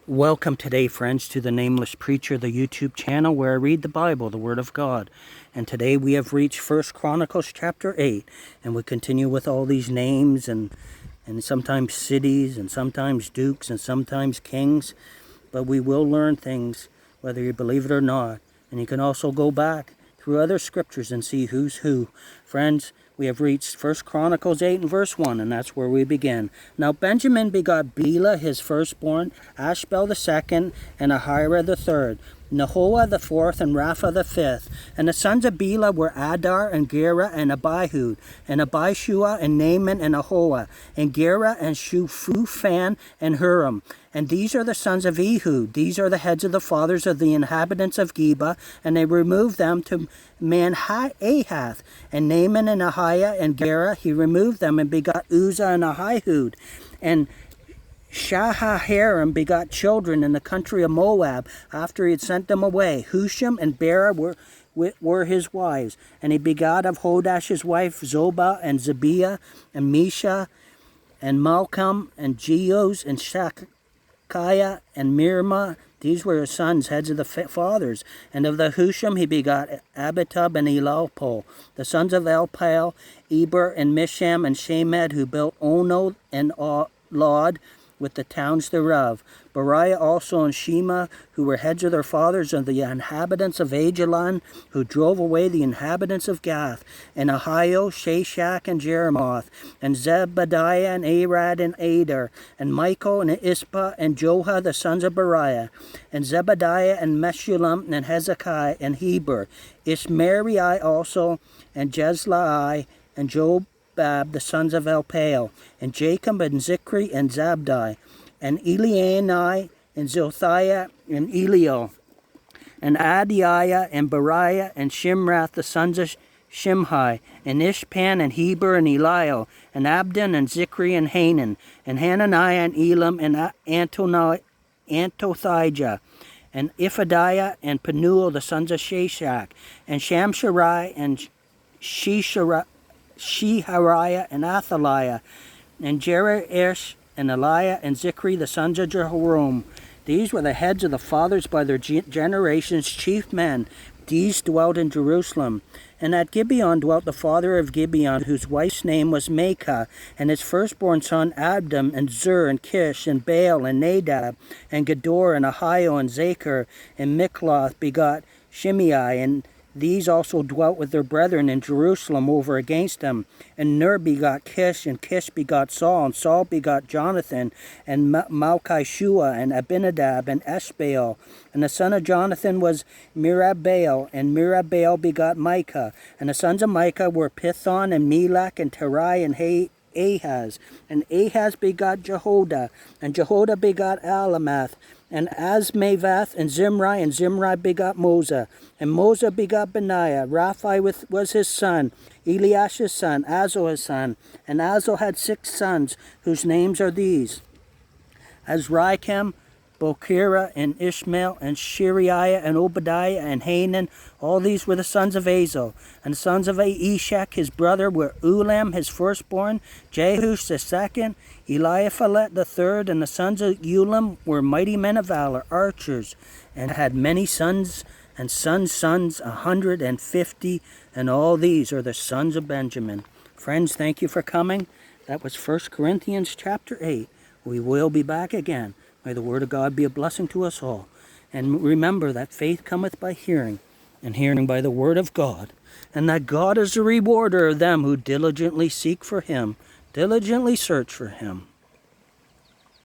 Welcome today, friends, to the Nameless Preacher, the YouTube channel where I read the Bible, the Word of God. And today we have reached 1 Chronicles chapter 8, and we continue with all these names and sometimes cities and sometimes dukes and sometimes kings. But we will learn things, whether you believe it or not. And you can also go back through other scriptures and see who's who. Friends, we have reached 1 Chronicles 8 and verse 1, and that's where we begin. Now Benjamin begot Bela his firstborn, Ashbel the second, and Ahira the third, Nehoah the fourth, and Rapha the fifth. And the sons of Bela were Adar, and Gera, and Abihud, and Abishua, and Naaman, and Ahoah, and Gera, and Shufufan, and Huram. And these are the sons of Ehud. These are the heads of the fathers of the inhabitants of Geba, and they removed them to Ahath. And Naaman and Ahiah and Gera, he removed them and begot Uzzah and Ahihud. And Shahaharim begot children in the country of Moab after he had sent them away. Husham and Bera were his wives. And he begot of Hodash his wife Zobah and Zabiah and Mesha and Malcolm and Jeos and Shakaiah and Mirma. These were his sons, heads of the fathers. And of the Husham he begot Abitub and Elopol. The sons of Elpal, Eber and Misham and Shemed, who built Ono and Lod, with the towns thereof. Beriah also and Shema, who were heads of their fathers, and the inhabitants of Ajalon, who drove away the inhabitants of Gath, and Ahio, Shashak, and Jeremoth, and Zebadiah, and Arad, and Ader, and Michael, and Ispa, and Joha, the sons of Beriah, and Zebadiah, and Meshullam, and Hezekiah, and Heber, Ishmerai also, and Jezlai, and Job, the sons of Elpaal, and Jacob, and Zikri, and Zabdi, and Elianai, and Zilthiah, and Eliel, and Adiah, and Beriah, and Shimrath, the sons of Shimhi, and Ishpan, and Heber, and Eliel, and Abdon, and Zikri, and Hanan, and Hananiah, and Elam, and Antothijah, and Iphadiah, and Penuel, the sons of Shashak, and Shamsharai, and Shehariah, and Athaliah, and Jerish, and Eliah, and Zikri, the sons of Jehoram. These were the heads of the fathers by their generations, chief men. These dwelt in Jerusalem. And at Gibeon dwelt the father of Gibeon, whose wife's name was Maacah, and his firstborn son Abdam, and Zur, and Kish, and Baal, and Nadab, and Gedor, and Ahio, and Zachar, and Mikloth begot Shimei, and these also dwelt with their brethren in Jerusalem over against them. And Ner begot Kish, and Kish begot Saul, and Saul begot Jonathan, and Malchishua, and Abinadab, and Eshbaal. And the son of Jonathan was Mirabaal, and Mirabaal begot Micah. And the sons of Micah were Pithon, and Melech, and Terai, and Ahaz. And Ahaz begot Jehoda, and Jehoda begot Alamath, and Azmaveth, and Zimri begot Moza, and Moza begot Benaiah. Raphi was his son, Eliash's son, Azo his son, and Azo had 6 sons, whose names are these: Azrikam, Bochera, and Ishmael, and Shiriah, and Obadiah, and Hanan. All these were the sons of Azel. And the sons of Ishak his brother were Ulam his firstborn, Jehush the second, Eliaphalet the third. And the sons of Ulam were mighty men of valor, archers, and had many sons and sons, 150. And all these are the sons of Benjamin. Friends, thank you for coming. That was 1 Corinthians chapter 8. We will be back again. May the word of God be a blessing to us all. And remember that faith cometh by hearing, and hearing by the word of God. And that God is a rewarder of them who diligently seek for him, diligently search for him.